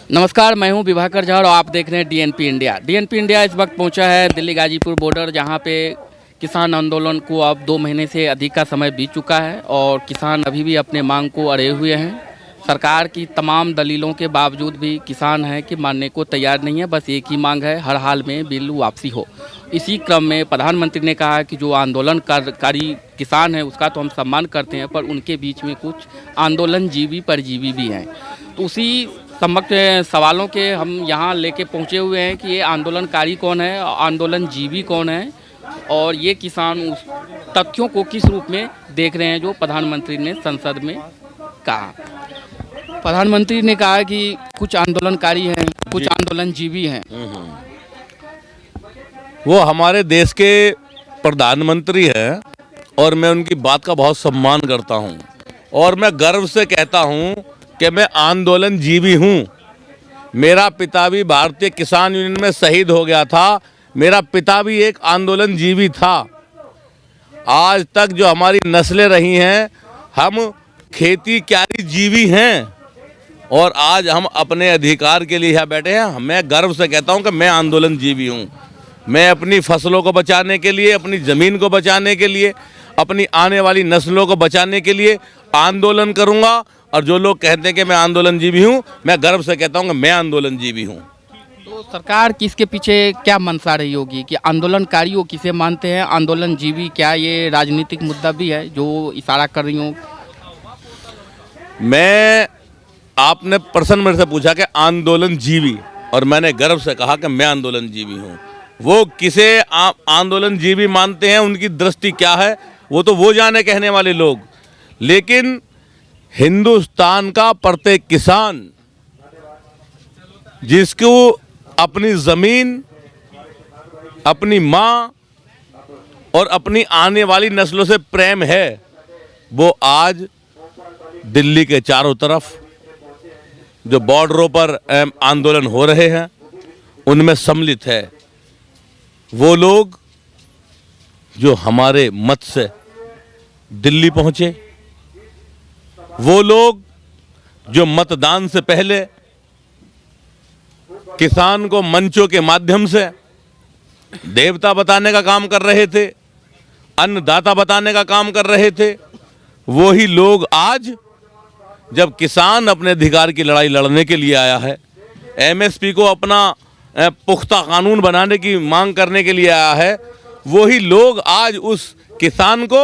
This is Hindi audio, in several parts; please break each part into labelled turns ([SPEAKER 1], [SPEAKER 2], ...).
[SPEAKER 1] नमस्कार, मैं हूं विभाकर झा और आप देख रहे हैं डीएनपी इंडिया। डीएनपी इंडिया इस वक्त पहुंचा है दिल्ली गाजीपुर बॉर्डर, जहां पे किसान आंदोलन को अब 2 महीने से अधिक का समय बीत चुका है और किसान अभी भी अपने मांग को अड़े हुए हैं। सरकार की तमाम दलीलों के बावजूद भी किसान है कि मानने को तैयार नहीं है। बस एक ही मांग है, हर हाल में बिल वापसी हो। इसी क्रम में प्रधानमंत्री ने कहा कि जो आंदोलनकारी किसान है उसका तो हम सम्मान करते हैं, पर उनके बीच में कुछ आंदोलनजीवी परजीवी भी हैं। तो उसी समग्र सवालों के हम यहाँ लेके पहुँचे हुए हैं कि ये आंदोलनकारी कौन है, आंदोलनजीवी कौन है और ये किसान उस तथ्यों को किस रूप में देख रहे हैं जो प्रधानमंत्री ने संसद में कहा। प्रधानमंत्री ने कहा कि कुछ आंदोलनकारी हैं, कुछ आंदोलनजीवी हैं।
[SPEAKER 2] वो हमारे देश के प्रधानमंत्री हैं और मैं उनकी बात का बहुत सम्मान करता हूं और मैं गर्व से कहता हूं कि मैं आंदोलनजीवी हूं। मेरा पिता भी भारतीय किसान यूनियन में शहीद हो गया था। मेरा पिता भी एक आंदोलनजीवी था। आज तक जो हमारी नस्लें रही हैं, हम खेती क्यारी जीवी हैं और आज हम अपने अधिकार के लिए यहाँ बैठे हैं। मैं गर्व से कहता हूँ कि मैं आंदोलनजीवी हूँ। मैं अपनी फसलों को बचाने के लिए, अपनी ज़मीन को बचाने के लिए, अपनी आने वाली नस्लों को बचाने के लिए आंदोलन करूँगा। और जो लोग कहते हैं कि मैं आंदोलनजीवी हूँ, मैं गर्व से कहता हूँ कि मैं आंदोलनजीवी हूँ।
[SPEAKER 1] तो सरकार किसके पीछे क्या मंशा रही होगी कि आंदोलनकारी वो किसे मानते हैं, आंदोलनजीवी? क्या ये राजनीतिक मुद्दा भी है जो इशारा कर रही हो?
[SPEAKER 2] आपने प्रश्न मेरे से पूछा कि आंदोलनजीवी, और मैंने गर्व से कहा कि मैं आंदोलनजीवी हूँ। वो किसे आंदोलनजीवी मानते हैं, उनकी दृष्टि क्या है, वो तो वो जाने कहने वाले लोग। लेकिन हिंदुस्तान का प्रत्येक किसान जिसको अपनी ज़मीन, अपनी माँ और अपनी आने वाली नस्लों से प्रेम है, वो आज दिल्ली के चारों तरफ जो बॉर्डरों पर आंदोलन हो रहे हैं उनमें सम्मिलित है। वो लोग जो हमारे मत से दिल्ली पहुंचे, वो लोग जो मतदान से पहले किसान को मंचों के माध्यम से देवता बताने का काम कर रहे थे, अन्नदाता बताने का काम कर रहे थे, वही लोग आज जब किसान अपने अधिकार की लड़ाई लड़ने के लिए आया है, एमएसपी को अपना पुख्ता कानून बनाने की मांग करने के लिए आया है, वही लोग आज उस किसान को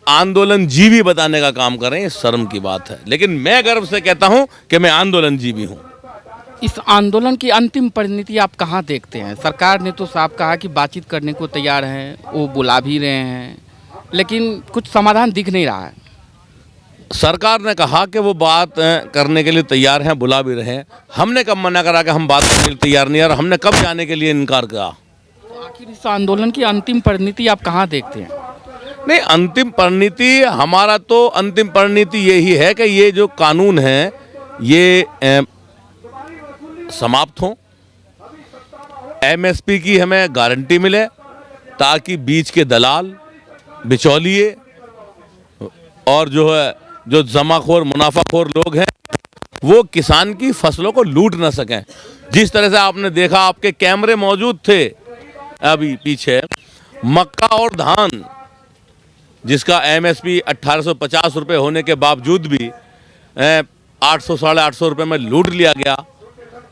[SPEAKER 2] आंदोलनजीवी बताने का काम कर रहे हैं। शर्म की बात है, लेकिन मैं गर्व से कहता हूं कि मैं आंदोलनजीवी हूं।
[SPEAKER 1] इस आंदोलन की अंतिम परिणति आप कहां देखते हैं? सरकार ने तो साफ कहा कि बातचीत करने को तैयार है, वो बुला भी रहे हैं, लेकिन कुछ समाधान दिख नहीं रहा है।
[SPEAKER 2] सरकार ने कहा कि वो बात करने के लिए तैयार हैं, बुला भी रहे हैं। हमने कब मना करा कि हम बात करने के लिए तैयार नहीं है, और हमने कब जाने के लिए इनकार किया?
[SPEAKER 1] तो आखिर इस आंदोलन की अंतिम परिणति आप कहाँ देखते हैं?
[SPEAKER 2] नहीं, अंतिम परिणति, हमारा तो अंतिम परिणति यही है कि ये जो कानून है ये समाप्त हो, एमएसपी की हमें गारंटी मिले, ताकि बीच के दलाल, बिचौलिए और जो जमाखोर, मुनाफाखोर लोग हैं वो किसान की फसलों को लूट ना सकें। जिस तरह से आपने देखा, आपके कैमरे मौजूद थे अभी पीछे, मक्का और धान जिसका एमएसपी 1850 रुपये होने के बावजूद भी 800 साढ़े 800 रुपये में लूट लिया गया।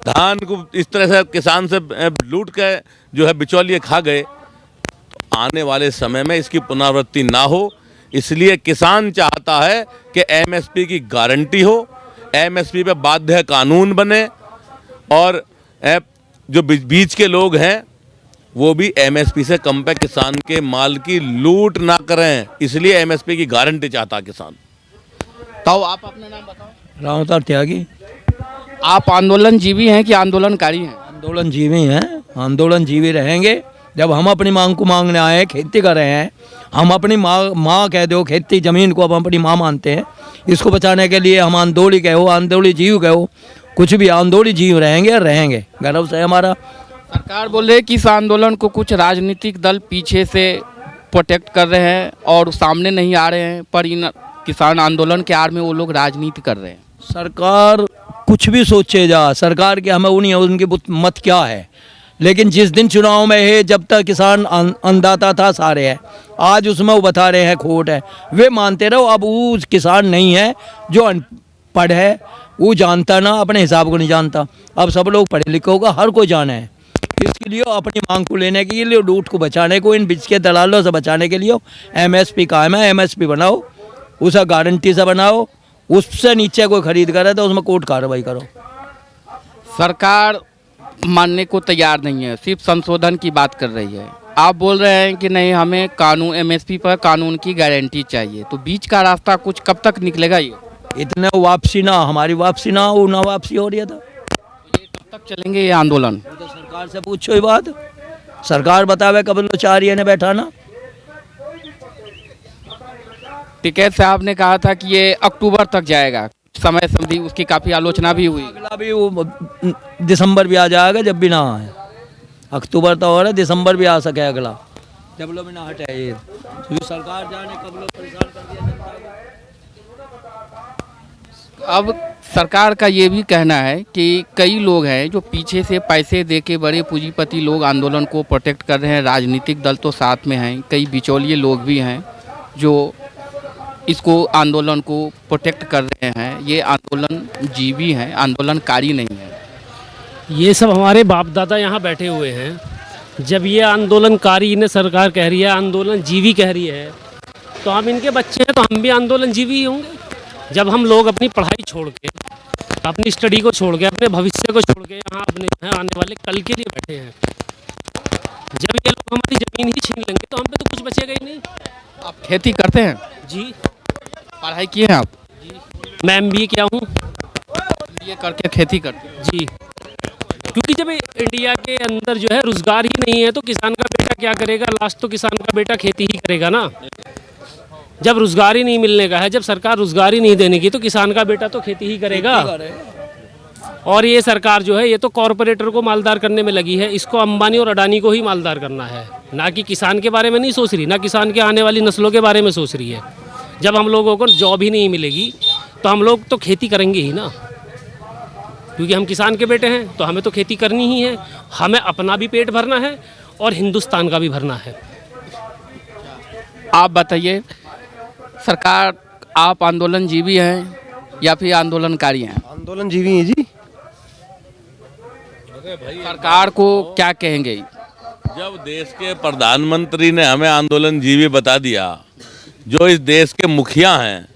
[SPEAKER 2] धान को इस तरह से किसान से लूट के जो है बिचौलिए खा गए। तो आने वाले समय में इसकी पुनरावृत्ति ना हो, इसलिए किसान चाहता है कि एमएसपी की गारंटी हो, एमएसपी पे बाध्य कानून बने और जो बीच के लोग हैं वो भी एमएसपी से कम पे किसान के माल की लूट ना करें। इसलिए एमएसपी की गारंटी चाहता किसान।
[SPEAKER 1] तो आप अपना नाम बताओ।
[SPEAKER 3] रामतार त्यागी।
[SPEAKER 1] आप आंदोलनजीवी हैं कि आंदोलनकारी हैं?
[SPEAKER 3] आंदोलनजीवी हैं, आंदोलनजीवी रहेंगे। जब हम अपनी मांग को मांगने आए हैं, खेती कर रहे हैं, हम अपनी माँ कह दो, खेती ज़मीन को अब हम अपनी माँ मानते हैं। इसको बचाने के लिए हम आंदोली कहो, आंदोली जीव कहो, कुछ भी आंदोली जीव रहेंगे। गर्व से हमारा।
[SPEAKER 1] सरकार बोल रही है कि इस आंदोलन को कुछ राजनीतिक दल पीछे से प्रोटेक्ट कर रहे हैं और सामने नहीं आ रहे हैं, पर इन किसान आंदोलन के आड़ में वो लोग राजनीति कर रहे हैं।
[SPEAKER 3] सरकार कुछ भी सोचे जा सरकार के, हमें वो नहीं है उनकी मत क्या है, लेकिन जिस दिन चुनाव में है जब तक किसान अन्नदाता था सारे है, आज उसमें वो बता रहे हैं खोट है, वे मानते रहो। अब वो किसान नहीं है जो अनपढ़ है, वो जानता ना, अपने हिसाब को नहीं जानता। अब सब लोग पढ़े लिखे होगा, हर कोई जाने है। इसके लिए अपनी मांग को लेने के लिए, लूट को बचाने को, इन बीच के दलालों से बचाने के लिए MSP कायम है। MSP बनाओ, उसे गारंटी से बनाओ, उससे नीचे कोई खरीद करे तो उसमें कोर्ट कार्रवाई करो।
[SPEAKER 1] सरकार मानने को तैयार नहीं है, सिर्फ संशोधन की बात कर रही है। आप बोल रहे हैं कि नहीं, हमें कानून, MSP पर कानून की गारंटी चाहिए, तो बीच का रास्ता कुछ कब तक निकलेगा? ये
[SPEAKER 3] इतने वापसी ना, हमारी वापसी ना, वो ना वापसी हो रही है। तो
[SPEAKER 1] ये कब तक चलेंगे ये आंदोलन?
[SPEAKER 3] तो सरकार से पूछो ये बात, सरकार बतावे कब लो 4 ने बैठा ना।
[SPEAKER 1] टिकैत साहब ने कहा था कि ये अक्टूबर तक जाएगा, समय समझी, उसकी काफ़ी आलोचना भी हुई।
[SPEAKER 3] अगला भी वो दिसंबर भी आ जाएगा, जब भी ना आए। अक्टूबर तो और है, दिसंबर भी आ सके अगला, जब लो भी ना हटे ये। तो सरकार जाने कब लो परेशान कर दिया जनता को।
[SPEAKER 1] अब सरकार का ये भी कहना है कि कई लोग हैं जो पीछे से पैसे दे के, बड़े पूंजीपति लोग आंदोलन को प्रोटेक्ट कर रहे हैं, राजनीतिक दल तो साथ में हैं, कई बिचौलिए लोग भी हैं जो इसको, आंदोलन को प्रोटेक्ट कर रहे हैं। ये आंदोलन जीवी हैं, आंदोलनकारी नहीं है।
[SPEAKER 4] ये सब हमारे बाप दादा यहाँ बैठे हुए हैं। जब ये आंदोलनकारी ने सरकार कह रही है, आंदोलन जीवी कह रही है, तो हम इनके बच्चे हैं, तो हम भी आंदोलन जीवी ही होंगे। जब हम लोग अपनी पढ़ाई छोड़ के, अपनी स्टडी को छोड़ के, अपने भविष्य को छोड़ के यहाँ अपने आने वाले कल के लिए बैठे हैं, जब ये लोग हमारी ज़मीन ही छीन लेंगे तो हम पे तो कुछ बचेगा ही नहीं।
[SPEAKER 1] आप खेती करते हैं?
[SPEAKER 4] जी,
[SPEAKER 1] पढ़ाई किए हैं आप?
[SPEAKER 4] मैं MBA किया हूँ।
[SPEAKER 1] ये करके खेती करते हैं?
[SPEAKER 4] जी, क्योंकि जब इंडिया के अंदर जो है रोजगार ही नहीं है तो किसान का बेटा क्या करेगा? लास्ट तो किसान का बेटा खेती ही करेगा ना। जब रोजगार ही नहीं मिलने का है, जब सरकार रोजगार ही नहीं देने की, तो किसान का बेटा तो खेती ही करेगा। और ये सरकार जो है, ये तो कॉरपोरेटर को मालदार करने में लगी है। इसको अंबानी और अडानी को ही मालदार करना है, ना कि किसान के बारे में नहीं सोच रही, ना किसान के आने वाली नस्लों के बारे में सोच रही है। जब हम लोगों को जॉब ही नहीं मिलेगी तो हम लोग तो खेती करेंगे ही ना, क्योंकि हम किसान के बेटे हैं, तो हमें तो खेती करनी ही है। हमें अपना भी पेट भरना है और हिंदुस्तान का भी भरना है।
[SPEAKER 1] आप बताइए, सरकार, आप आंदोलन जीवी हैं या फिर आंदोलनकारी हैं?
[SPEAKER 5] आंदोलन जीवी है जी।
[SPEAKER 1] सरकार को क्या कहेंगे?
[SPEAKER 2] जब देश के प्रधानमंत्री ने हमें आंदोलन जीवी बता दिया, जो इस देश के मुखिया हैं,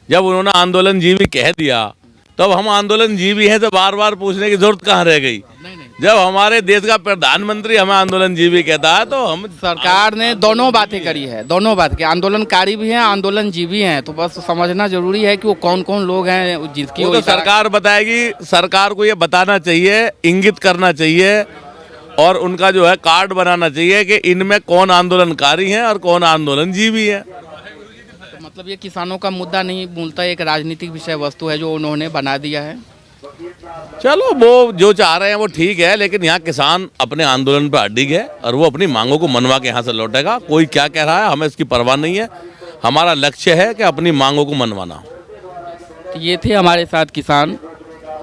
[SPEAKER 2] जब उन्होंने आंदोलन जीवी कह दिया, तब हम आंदोलन जीवी हैं, तो बार बार पूछने की जरूरत कहाँ रह गई? जब हमारे देश का प्रधानमंत्री हमें आंदोलन जीवी कहता है, तो हम,
[SPEAKER 1] सरकार ने दोनों बातें करी है, दोनों बात की, आंदोलनकारी भी हैं, आंदोलन जीवी हैं, तो बस समझना जरूरी है कि वो कौन कौन लोग हैं जिसकी
[SPEAKER 2] वो तो सरकार बताएगी। सरकार को ये बताना चाहिए, इंगित करना चाहिए, और उनका जो है कार्ड बनाना चाहिए कि इनमें कौन आंदोलनकारी हैं और कौन आंदोलन जीवी है।
[SPEAKER 1] मतलब ये किसानों का मुद्दा नहीं, मूलतः एक राजनीतिक विषय वस्तु है जो उन्होंने बना दिया है।
[SPEAKER 2] चलो, वो जो चाह रहे हैं वो ठीक है, लेकिन यहाँ किसान अपने आंदोलन पर अडिग है और वो अपनी मांगों को मनवा के यहाँ से लौटेगा। कोई क्या कह रहा है, हमें इसकी परवाह नहीं है। हमारा लक्ष्य है कि अपनी मांगों को मनवाना।
[SPEAKER 1] तो ये थे हमारे साथ किसान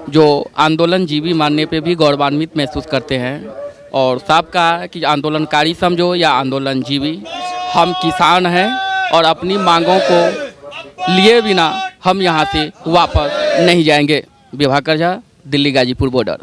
[SPEAKER 1] जो आंदोलन जीवी मानने पे भी गौरवान्वित महसूस करते हैं, और साफ कहा कि आंदोलनकारी समझो या आंदोलन जीवी, हम किसान हैं और अपनी मांगों को लिए बिना हम यहाँ से वापस नहीं जाएंगे। विभाकर झा, दिल्ली गाजीपुर बॉर्डर।